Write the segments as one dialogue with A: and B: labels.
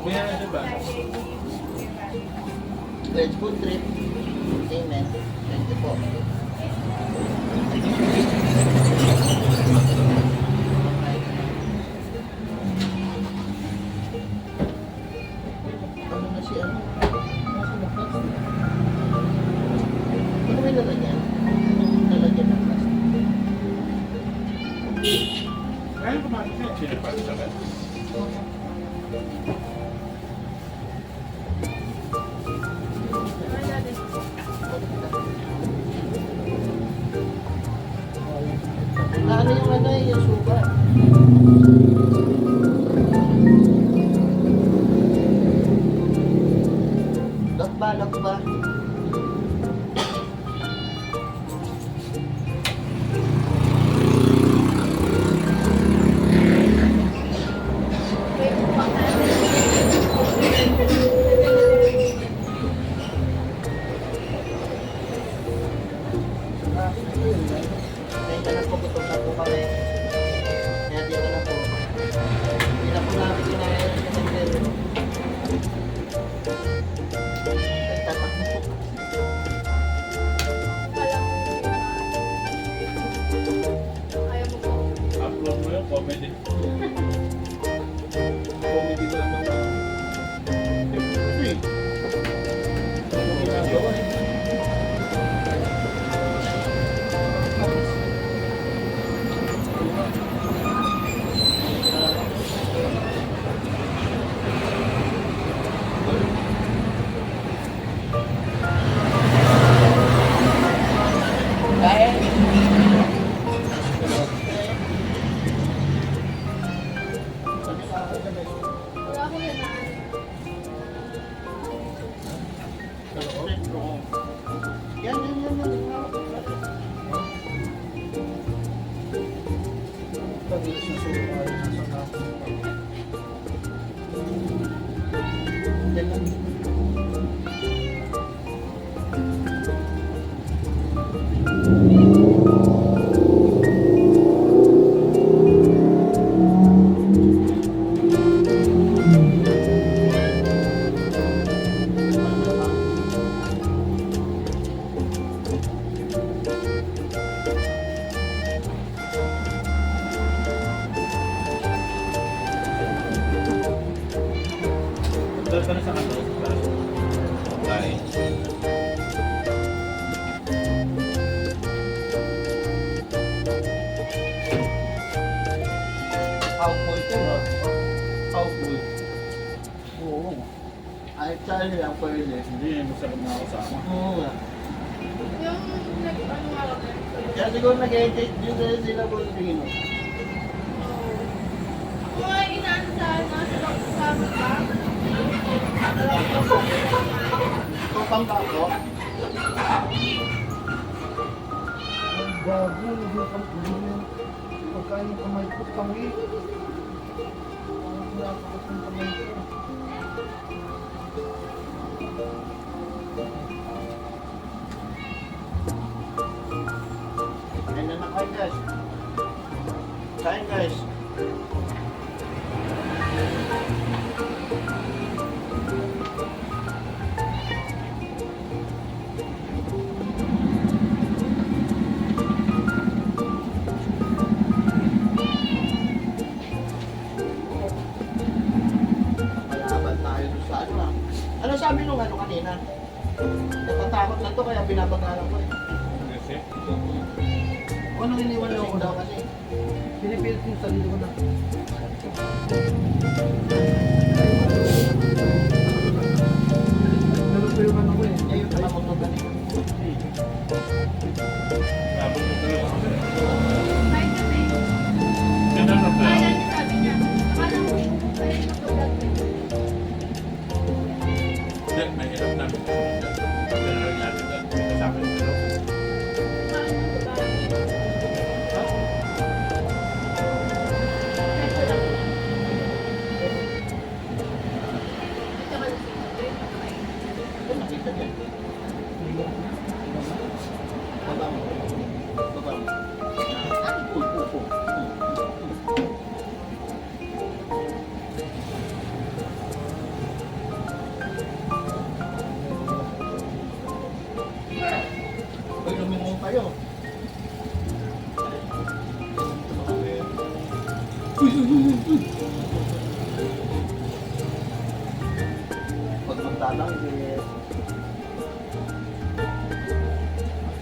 A: Kuya na diba?
B: Let's food trip. Amen. Thank you po. Ano na siya? Ano may lalagyan? Lalagyan ng plastic.
A: Kaya kumain ka. Sinipag sa ka.
B: Ano yung ano yung suka? Lak ba? Kaya na po, gutom na po kami. Kaya dito na po. Hindi na po namin kinain yung nagdero. Nagtatakbo po.
A: Upload mo yung comedy. Comedy ba naman?
B: Free. Ano ginagawa eh? Kain.
A: Doon ka na sa kanto. Bye.
B: Cowboy ko, no? Cowboy. Oo. Ay, Charlie lang po yun eh.
A: Hindi, masarap na ako sama.
B: Oo nga.
C: Yung ano nga lang.
B: Kaya siguro nag-edit yun na sila po Rino.
C: Ako nga inaan sa kasama ka.
B: Tupang ba ako?
D: Bago, hindi ka pagkain ng kamay ko, tangi. Ang pinapakot ng kamay ko.
B: Ayun na kain guys. Kain guys. Malaban tayo doon sa ano ah. Ano sabi nung ano kanina? Natatakot na to kaya binabagalan ko eh.
A: Kasi?
B: Ano iniwan lang ko daw kasi?
D: Pinipilit yung sarili ko na. Pero po yung ano ko eh.
B: Ayun, takot na kanina.
A: Labot mo talaga ako.
C: Kahit kami.
A: Ganda na
C: Kaya
A: pala.
C: niya sabi niya. Akala ko kahit matulad ko.
A: Hindi, may hirap namin. General natin doon. Kasama yung dalawa.
C: Kumain ng babae.
A: Ha?
C: Kahit wala ko.
B: lang, hindi.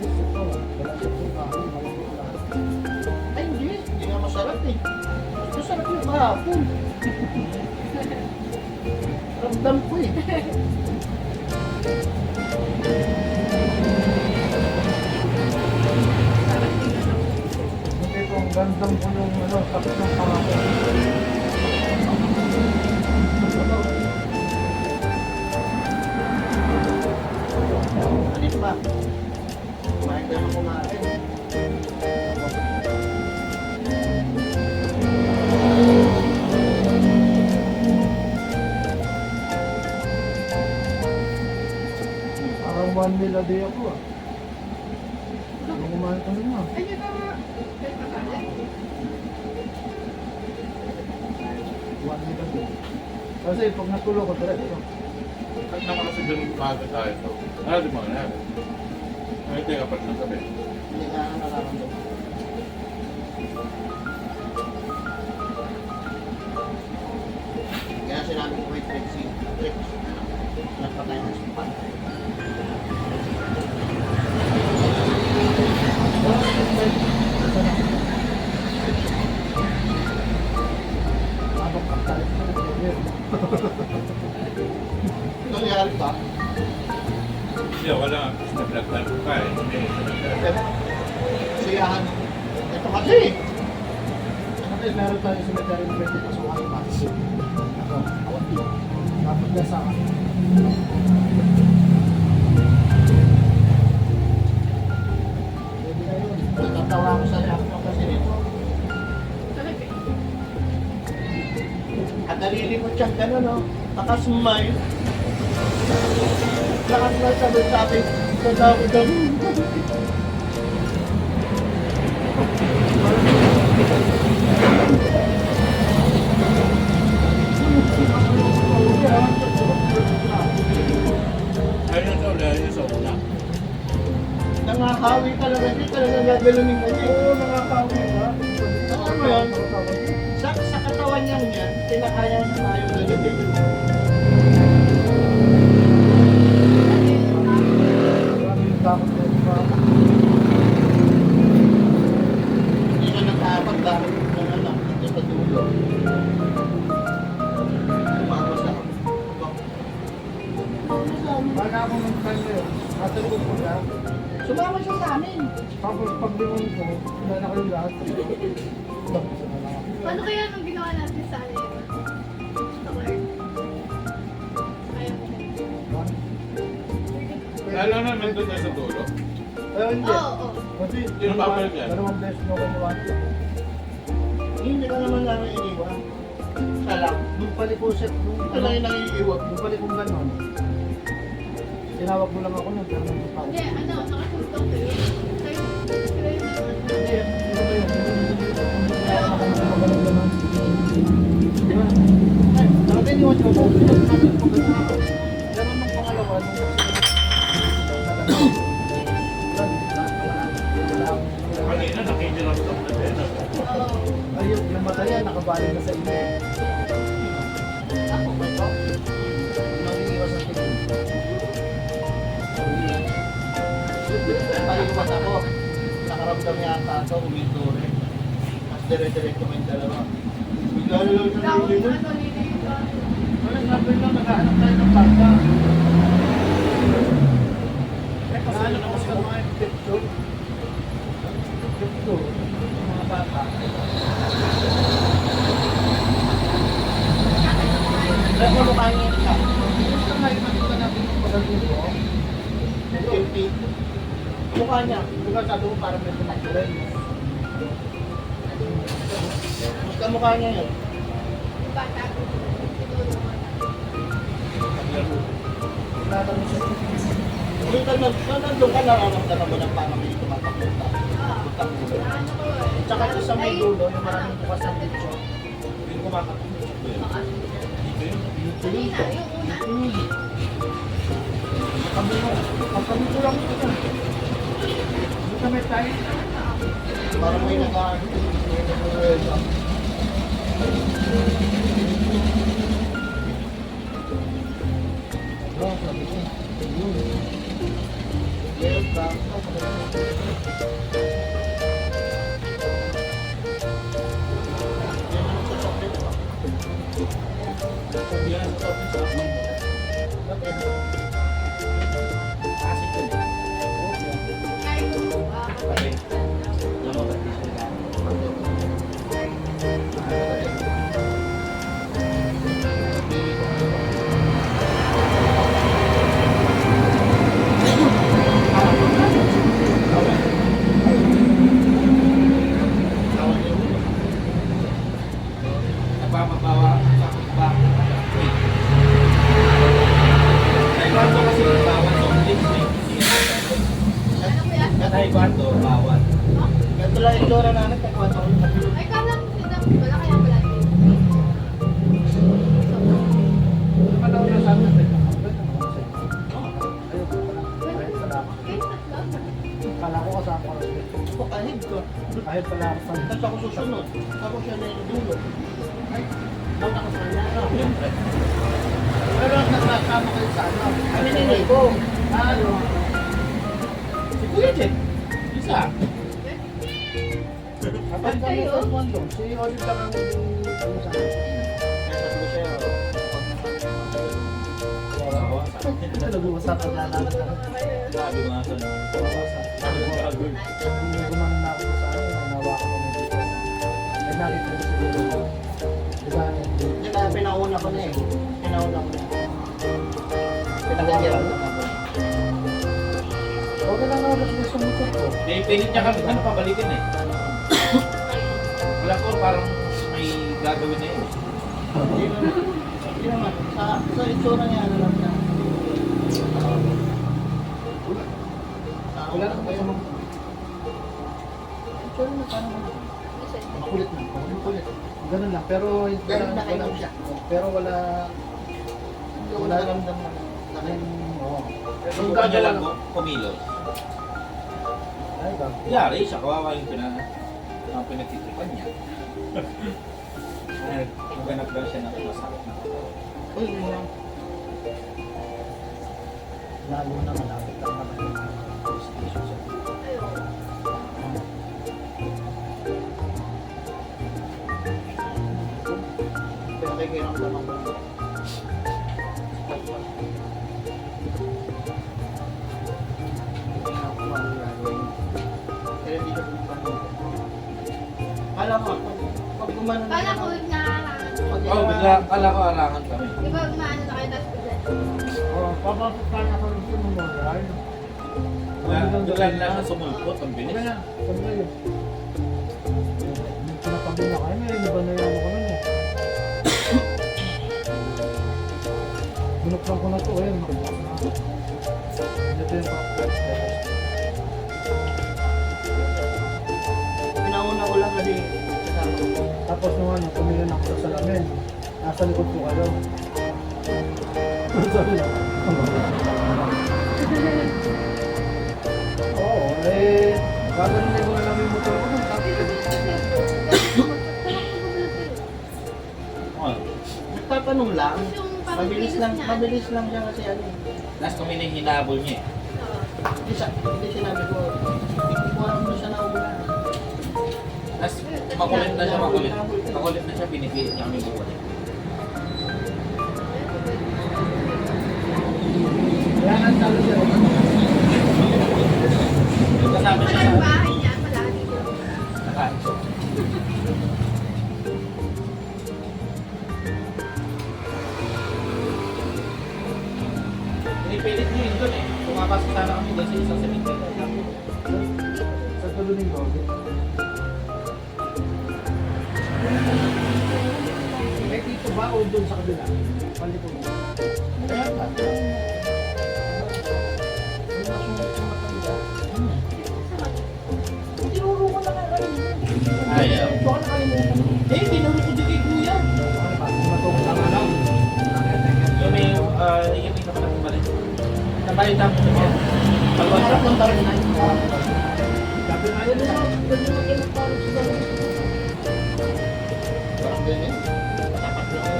D: Ito, wala siya kung kami, malambot lahat.
B: Ay, hindi. Hindi nga masarap eh. Mas masarap yung kahapon. Ramdam ko eh.
D: Buti ito, ang gandang ko yung ano, tapos ng pangako.
B: Alit pa. Kumain ka naman kumain.
D: Parang 1 meal a day ako ah. Ang kumain ka naman.
C: Ay, yun na. Ay, pagkain.
D: 1 meal a day. Kasi pag natulog ko, diretso.
A: Kahit naman kasi ganun maaga tayo to. Di mo na. Ay, teka pa ng gabi.
B: Hindi nga nararamdaman. Kaya sinabi ko kay Trixie, nagpatay ng sumpan.
D: Abang kaptalit mo.
B: Ito nangyari ba?
A: Hindi, wala. Nag-vlog ko ka eh.
B: Siyahan. Ito kasi.
D: Kasi meron tayo sa cemetery ng 20 pasok ang ipas. Ako, awat yun. Dapat na sa akin. Pwede na yun.
B: Natatawa ko sa reaction kasi nito.
C: Talaga.
B: At nalilimot siyang gano'n, no? Nakasmile. Lahat na sabi-sabi. Sa dami-dami.
A: Ayun sa uli, ayun sa una.
B: Nangahawi talaga. Hindi talaga gagalunin mo niya.
D: Oo, nakakawi ka.
B: Alam mo yun? Sa katawan niya niyan, kinakaya niya tayo galunin.
D: Marami yung takot na yung mga
B: Hindi ka nagkapat dahil ng anak. Ito sa dulo. Tumakas na ako.
D: Baga ako ng kanya yun. Matulog ko siya.
B: Sumama siya sa amin.
D: Tapos pag lingon ko, wala na kayo lahat. Tapos na lang ako.
C: Paano kaya nung ginawa natin sa ano yun? Okay. Kaya mo.
A: Lalo na nandun na sa dulo.
D: Pero hindi.
C: Oo, oo.
D: Kasi
A: Yung babalik yan.
D: dalawang beses mo kayo
B: Hindi ka naman namin iniwan. Siya lang.
D: Nung palikusit,
B: Ito lang yung nangiiwan.
D: nung palikong ganon, tinawag mo lang ako nun, pero nung tao.
C: Hindi, ano, nakatulog kayo. Kayo, kayo na ano.
D: Hindi, ano ba yun? Kaya ako magaling ganon. Di ba? Ay, nakatay niyo siya po. Pinagkakit ko ganon ako. Pero nung pangalawa,
A: Kanina, nakikinig ako sa din.
C: Oo.
D: ayun, yung mata yan, nakabaling na sa inyo.
B: Ako ba ito? Nangingiwas ang tingin. Paliwas ako. Nakaramdam yata ako, huminto rin. Mas dire-diretso ko yung dalawa. Bigla na lang siya
C: Daw,
B: nililit.
C: ano, liliwan.
D: Wala, sabi lang, naghahanap tayo ng bata. Naghahanap ako sa mga picture. Picture, ng mga bata.
B: Pero mukha niya siya.
D: Gusto nga yung makita natin yung pagdating ko.
B: Guilty. Mukha niya.
D: Diba sabi ko parang may tumaktulan.
B: Basta mukha niya yun.
C: Yung bata ko. Tinulungan na.
D: Tinatanong siya.
B: Kung nandun ka, nararamdaman mo ng parang may tumatakbo ka.
C: Oo.
B: Tutakbo.
C: Ano ko eh.
B: Tsaka ito sa may dulo, yung maraming bukas na picture.
A: Hindi ko makatakot.
C: Kanina, yung una.
D: Kami ko lang ito. Hindi kami tayo.
B: Parang may nag-aano.
A: Yan, ito, ito.
D: Kasi ito eh.
C: Kahit kung kapatid.
D: Lumabas din siya na. Nagpapabawa sa pagbawa. Taekwondo kasi bawat something eh.
C: Ano po yan?
D: Taekwondo bawat.
B: Ganito lang yung itsura na nagkakawat ako.
C: Ay, kala ko sila. Wala kaya pala.
D: Malaw na sa amin. Ayun po pala. Kahit pala ako. Kala ko kasama ko rin.
B: Ako kahit ko.
D: Kahit pala ako sa
B: Tapos ako susunod. Ako siya na yung dulo. Ay, daw nakasama na.
D: Siyempre.
B: Pero nakasama kayo sa ano. Ano nila ko? Ano?
D: Si Kuya Jet. Isa.
B: Kapag kami
C: Kayo?
B: sa Taekwondo.
D: Si Olive lang ang yung sa akin.
B: Tatlo siya.
D: Ito nag-uusapan na namin.
A: Sabi ko nga sa
D: Sabi ko, nung gumano na ako sa akin, nawa ko ng dito. Eh, nakita ko siguro. Diba?
B: Hindi kaya pinauna ko na eh. Pinauna ko na. Pinagandyan ko na ako.
D: Huwag na lang ako gusto mo ko.
A: pilit niya kami, ano pabalikin eh. Wala ko, parang may gagawin na yun.
B: Hindi naman. Sa itsura niya, ano lang siya.
D: Wala na kasi mo.
B: Itsura niya, paano mo? Makulit na. Makulit.
D: Ganun lang, pero
B: Dahil nakainom siya.
D: Pero wala
B: Hindi ko nakaramdam na.
D: rin, oo.
A: Kung kanya lang kumilos.
D: Ay, ba?
A: Yari, siya kawawa yung pinagtitipan niya. Maghanap daw siya ng masakit na katawan.
B: Uy, yun lang.
D: Lalo na malapit lang naman yung station sa
B: Pinakikiramdam ako. Hindi na ako mangyayari. Kaya hindi siya pumunta. Kala ko, pag gumano na
C: Kala
B: siya,
C: ko naharangan.
A: Oh, bigla, kala ko arangan kami.
C: Di ba umaano na kayo tapos bigla?
D: Oh, papasok ka na kung gusto mo mo. Ay,
A: Bigla na sumulpot, ang bilis.
D: Wala na. Sabi ko yun. Pinapagin na kayo. May iba na yung ano ko nun eh. Binuksan ko na to. Ayun, makipas na. Ito yung papasok.
B: pinauna ko lang kasi kasama ko.
D: Tapos nung ano, tumingin ako sa salamin. Nasa likod ko kayo. Sabi niya, oo, eh, gaganin ko na lang yung motor ko nun.
A: Oh,
B: Nagtatanong lang.
C: Yung parang
B: Mabilis
C: kilos
B: lang,
C: niya.
B: mabilis lang siya kasi ano eh.
A: last kami na yung hinabol niya eh.
C: Oo.
B: Hindi sinabi ko, hindi ko alam na siya nauulan.
A: Last, makulit na siya, makulit. Makulit na siya, pinipilit niya kami bumalik.
D: Kaya nga talo siya.
A: Yung kasama siya
C: Parang
A: sa
C: bahay niya, malaki yun.
A: nakain. Pinipilit niyo yun doon eh. Pumapasok sana kami doon sa isang cemetery.
D: Sa tulunin ko. Eh, dito ba o doon sa kabila? Palikod mo.
B: Kaya ba? Tinuro ko na nga rin.
A: Ayaw.
B: Baka nakalimutan ko. Eh, tinuro ko din kay Kuya.
D: Matungkol lang alam.
A: Yung may, yung may kapatid ko balik. Nabayad ako sa siya. Pagwan
B: Parang ng barangay.
D: Sabi nga yun na.
B: Parang ganyan. Tapat lang.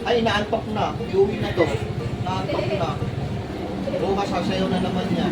B: Ay, inaantok na. Iuwi na to. Naantok na. Bukas kasi ayaw na naman niya.